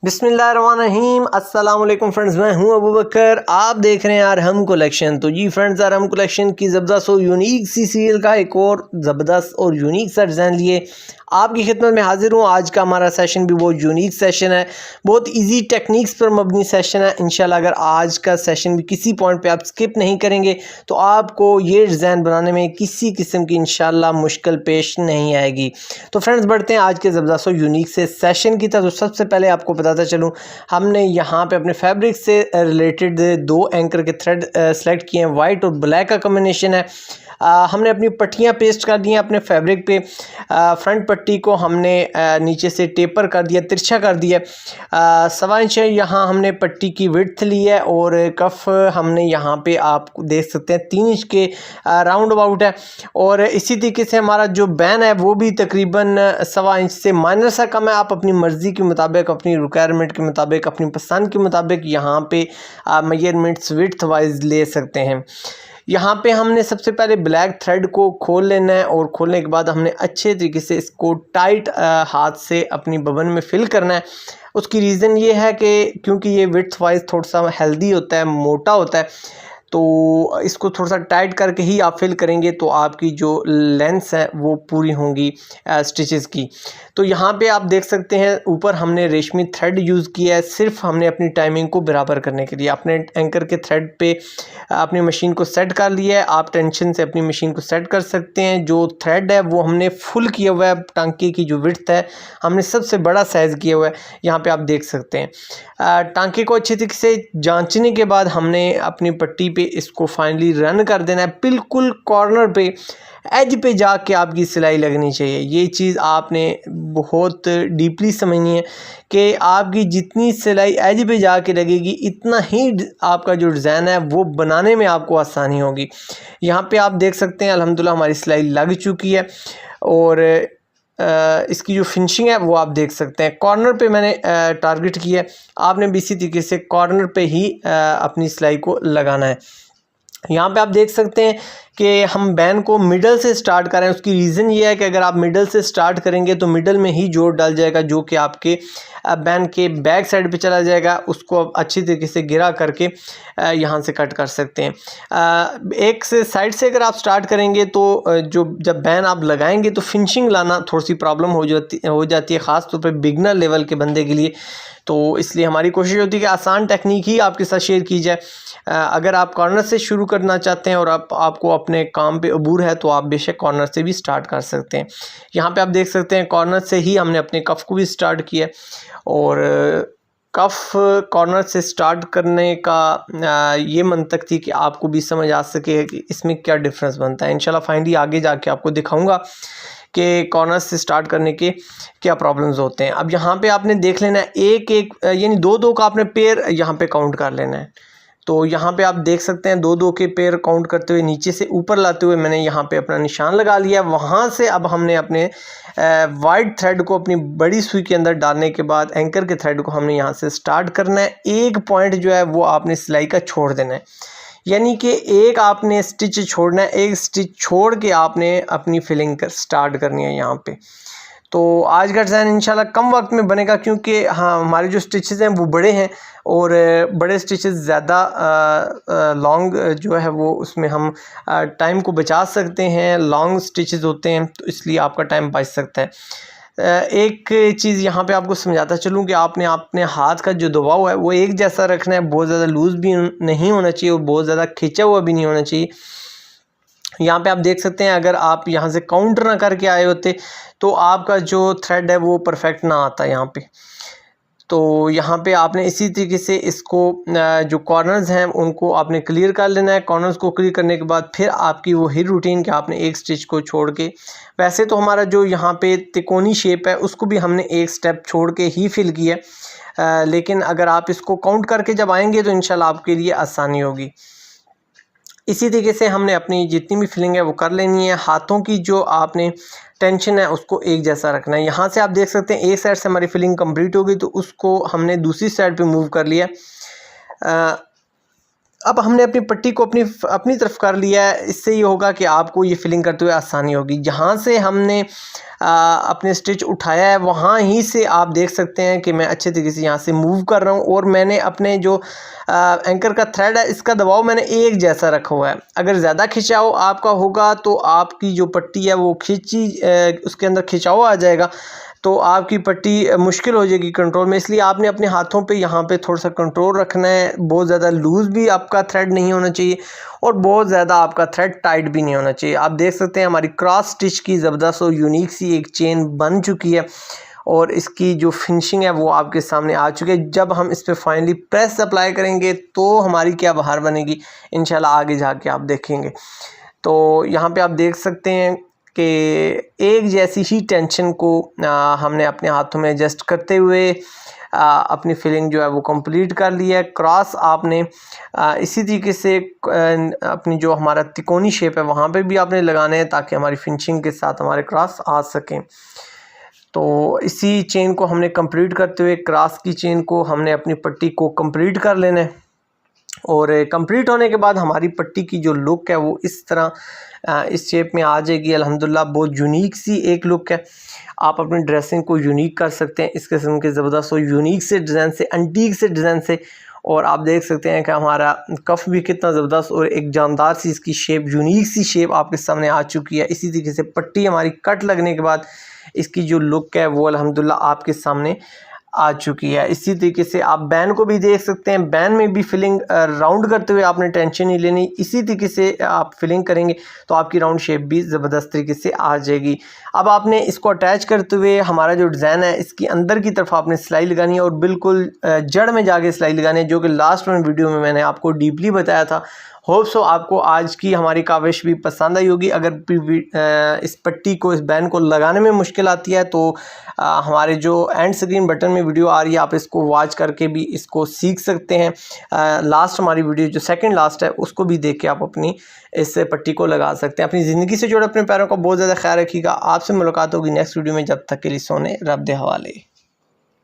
बिस्मिल्लाहिर्रहमानिर्रहीम अस्सलाम वालेकुम फ्रेंड्स, मैं हूं अबू बकर। आप देख रहे हैं आरहम कलेक्शन। तो जी फ्रेंड्स, आरहम कलेक्शन की ज़बरदस्त और यूनिक सी सीरियल का एक और ज़बरदस्त और यूनिक सा डिज़ाइन लिए आपकी खिदमत में हाजिर हूं। आज का हमारा सेशन भी बहुत यूनिक सेशन है, बहुत इजी टेक्निक्स पर मबनी सेशन है। इंशाल्लाह अगर आज का सेशन भी किसी पॉइंट पे आप स्किप नहीं करेंगे तो आपको ये डिज़ाइन बनाने में किसी किस्म की इंशाल्लाह मुश्किल पेश नहीं आएगी। तो फ्रेंड्स, बढ़ते हैं आज के ज़बरदस्त और यूनिक से सेशन की तरफ। तो सबसे पहले आपको बताता चलूँ, हमने यहाँ पे अपने फैब्रिक से रिलेटेड दो एंकर के थ्रेड सेलेक्ट किए हैं। वाइट और ब्लैक का कॉम्बिनेशन है। हमने अपनी पट्टियाँ पेस्ट कर दी हैं अपने फैब्रिक पे। फ्रंट पट्टी को हमने नीचे से टेपर कर दिया, तिरछा कर दिया। 1.25 इंच यहाँ हमने पट्टी की विड्थ ली है और कफ हमने यहाँ पे आप देख सकते हैं 3 इंच के राउंड अबाउट है। और इसी तरीके से हमारा जो बैन है वो भी तकरीबन 1.25 इंच से माइनर सा कम है। आप अपनी मर्ज़ी के मुताबिक, अपनी रिक्वायरमेंट के मुताबिक, अपनी पसंद के मुताबिक यहाँ पे मेजरमेंट्स विड्थ वाइज ले सकते हैं। यहाँ पे हमने सबसे पहले ब्लैक थ्रेड को खोल लेना है और खोलने के बाद हमने अच्छे तरीके से इसको टाइट हाथ से अपनी बबन में फिल करना है। उसकी रीज़न ये है कि क्योंकि ये विड्थ वाइज थोड़ा सा हेल्दी होता है, मोटा होता है, तो इसको थोड़ा सा टाइट करके ही आप फिल करेंगे तो आपकी जो लेंथ है वो पूरी होंगी स्टिचेस की। तो यहाँ पे आप देख सकते हैं ऊपर हमने रेशमी थ्रेड यूज़ किया है, सिर्फ हमने अपनी टाइमिंग को बराबर करने के लिए। अपने एंकर के थ्रेड पे अपनी मशीन को सेट कर लिया है। आप टेंशन से अपनी मशीन को सेट कर सकते हैं। जो थ्रेड है वो हमने फुल किया हुआ है। टांके की जो विड्थ है हमने सबसे बड़ा साइज़ किया हुआ है, यहाँ पे आप देख सकते हैं। टांके को अच्छी तरीके से जांचने के बाद हमने अपनी पट्टी पे इसको फाइनली रन कर देना है। बिल्कुल कॉर्नर पे, एज पे जाके आपकी सिलाई लगनी चाहिए। ये चीज़ आपने बहुत डीपली समझनी है कि आपकी जितनी सिलाई एज पे जाके लगेगी इतना ही आपका जो डिज़ाइन है वो बनाने में आपको आसानी होगी। यहाँ पे आप देख सकते हैं अल्हम्दुलिल्लाह हमारी सिलाई लग चुकी है और इसकी जो फिनिशिंग है वो आप देख सकते हैं। कॉर्नर पे मैंने टारगेट किया है, आपने भी इसी तरीके से कॉर्नर पे ही अपनी सिलाई को लगाना है। यहाँ पे आप देख सकते हैं कि हम बैन को मिडल से स्टार्ट कर रहे हैं। उसकी रीज़न ये है कि अगर आप मिडल से स्टार्ट करेंगे तो मिडल में ही जोड़ डाल जाएगा, जो कि आपके बैन के बैक साइड पे चला जाएगा। उसको आप अच्छी तरीके से गिरा करके यहाँ से कट कर सकते हैं। एक से साइड से अगर आप स्टार्ट करेंगे तो जब बैन आप लगाएंगे तो फिनिशिंग लाना थोड़ी सी प्रॉब्लम हो जाती है, ख़ास तौर पर बिगनर लेवल के बंदे के लिए। तो इसलिए हमारी कोशिश होती है कि आसान टेक्निक ही आपके साथ शेयर की जाए। अगर आप कॉर्नर से शुरू करना चाहते हैं और आपको अपने काम पे अबूर है तो आप बेशक कॉर्नर से भी स्टार्ट कर सकते हैं। यहाँ पे आप देख सकते हैं कॉर्नर से ही हमने अपने कफ को भी स्टार्ट किया और कफ कॉर्नर से स्टार्ट करने का ये मंतक थी कि आपको भी समझ आ सके कि इसमें क्या डिफरेंस बनता है। इंशाल्लाह फाइनली आगे जाके आपको दिखाऊंगा कि कॉर्नर से स्टार्ट करने के क्या प्रॉब्लम्स होते हैं। अब यहाँ पे आपने देख लेना है एक एक यानी दो दो का आपने पेयर यहाँ पे काउंट कर लेना है। तो यहाँ पे आप देख सकते हैं दो दो के पेयर काउंट करते हुए नीचे से ऊपर लाते हुए मैंने यहाँ पे अपना निशान लगा लिया। वहाँ से अब हमने अपने वाइट थ्रेड को अपनी बड़ी सुई के अंदर डालने के बाद एंकर के थ्रेड को हमने यहाँ से स्टार्ट करना है। एक पॉइंट जो है वो आपने सिलाई का छोड़ देना है, यानी कि एक आपने स्टिच छोड़ना है, एक स्टिच छोड़ के आपने अपनी फिलिंग स्टार्ट करनी है यहाँ पे। तो आज का डिज़ाइन इंशाल्लाह कम वक्त में बनेगा क्योंकि हाँ हमारे जो स्टिचेस हैं वो बड़े हैं और बड़े स्टिचेस ज़्यादा लॉन्ग जो है वो उसमें हम टाइम को बचा सकते हैं। लॉन्ग स्टिचेस होते हैं तो इसलिए आपका टाइम बच सकता है। एक चीज़ यहाँ पे आपको समझाता चलूँ कि आपने अपने हाथ का जो दबाव है वो एक जैसा रखना है। बहुत ज़्यादा लूज़ भी नहीं होना चाहिए और बहुत ज़्यादा खिंचा हुआ भी नहीं होना चाहिए। यहाँ पे आप देख सकते हैं अगर आप यहाँ से काउंट ना करके आए होते तो आपका जो थ्रेड है वो परफेक्ट ना आता यहाँ पे। तो यहाँ पे आपने इसी तरीके से इसको जो कॉर्नर्स हैं उनको आपने क्लियर कर लेना है। कॉर्नर्स को क्लियर करने के बाद फिर आपकी वो ही रूटीन कि आपने एक स्टिच को छोड़ के, वैसे तो हमारा जो यहाँ पे तिकोनी शेप है उसको भी हमने एक स्टेप छोड़ के ही फिल किया, लेकिन अगर आप इसको काउंट करके जब आएंगे तो इंशाल्लाह आपके लिए आसानी होगी। इसी तरीके से हमने अपनी जितनी भी फिलिंग है वो कर लेनी है। हाथों की जो आपने टेंशन है उसको एक जैसा रखना है। यहाँ से आप देख सकते हैं एक साइड से हमारी फिलिंग कंप्लीट हो गई तो उसको हमने दूसरी साइड पे मूव कर लिया। अब हमने अपनी पट्टी को अपनी तरफ कर लिया है। इससे ये होगा कि आपको ये फिलिंग करते हुए आसानी होगी। जहाँ से हमने अपने स्टिच उठाया है वहाँ ही से आप देख सकते हैं कि मैं अच्छे तरीके से यहाँ से मूव कर रहा हूँ और मैंने अपने जो एंकर का थ्रेड है इसका दबाव मैंने एक जैसा रखा हुआ है। अगर ज़्यादा खिंचाव आपका होगा तो आपकी जो पट्टी है वो उसके अंदर खिंचाव आ जाएगा, तो आपकी पट्टी मुश्किल हो जाएगी कंट्रोल में। इसलिए आपने अपने हाथों पे यहाँ पे थोड़ा सा कंट्रोल रखना है। बहुत ज़्यादा लूज़ भी आपका थ्रेड नहीं होना चाहिए और बहुत ज़्यादा आपका थ्रेड टाइट भी नहीं होना चाहिए। आप देख सकते हैं हमारी क्रॉस स्टिच की ज़बरदस्त और यूनिक सी एक चेन बन चुकी है और इसकी जो फिनिशिंग है वो आपके सामने आ चुकी है। जब हम इस पर फाइनली प्रेस अप्लाई करेंगे तो हमारी क्या बहार बनेगी इंशाल्लाह आगे जाके आप देखेंगे। तो यहाँ पे आप देख सकते हैं कि एक जैसी ही टेंशन को हमने अपने हाथों में एडजस्ट करते हुए अपनी फिलिंग जो है वो कंप्लीट कर ली है। क्रॉस आपने इसी तरीके से अपनी जो हमारा तिकोनी शेप है वहाँ पे भी आपने लगाने हैं ताकि हमारी फिनिशिंग के साथ हमारे क्रॉस आ सकें। तो इसी चेन को हमने कंप्लीट करते हुए क्रॉस की चेन को हमने अपनी पट्टी को कंप्लीट कर लेना है और कंप्लीट होने के बाद हमारी पट्टी की जो लुक है वो इस तरह इस शेप में आ जाएगी। अल्हम्दुलिल्लाह बहुत यूनिक सी एक लुक है। आप अपनी ड्रेसिंग को यूनिक कर सकते हैं इस किस्म के ज़बरदस्त और यूनिक से डिज़ाइन से, एंटीक से डिज़ाइन से। और आप देख सकते हैं कि हमारा कफ भी कितना ज़बरदस्त और एक जानदार सी इसकी शेप, यूनिक सी शेप आपके सामने आ चुकी है। इसी तरीके से पट्टी हमारी कट लगने के बाद इसकी जो लुक है वो अल्हम्दुलिल्लाह आपके सामने आ चुकी है। इसी तरीके से आप बैन को भी देख सकते हैं। बैन में भी फिलिंग राउंड करते हुए आपने टेंशन नहीं लेनी। इसी तरीके से आप फिलिंग करेंगे तो आपकी राउंड शेप भी ज़बरदस्त तरीके से आ जाएगी। अब आपने इसको अटैच करते हुए हमारा जो डिज़ाइन है इसकी अंदर की तरफ आपने सिलाई लगानी है और बिल्कुल जड़ में जाके सिलाई लगानी है, जो कि लास्ट में वीडियो में मैंने आपको डीपली बताया था। होप सो आपको आज की हमारी काविश भी पसंद आई होगी। अगर इस पट्टी को, इस बैन को लगाने में मुश्किल आती है तो हमारे जो एंड स्क्रीन बटन में वीडियो आ रही है आप इसको वॉच करके भी इसको सीख सकते हैं। लास्ट हमारी वीडियो जो सेकंड लास्ट है उसको भी देख के आप अपनी इस पट्टी को लगा सकते हैं। अपनी ज़िंदगी से जुड़े अपने पैरों का बहुत ज़्यादा ख्याल रखिएगा। आपसे मुलाकात होगी नेक्स्ट वीडियो में। जब तक के लिए सोने रब दे हवाले।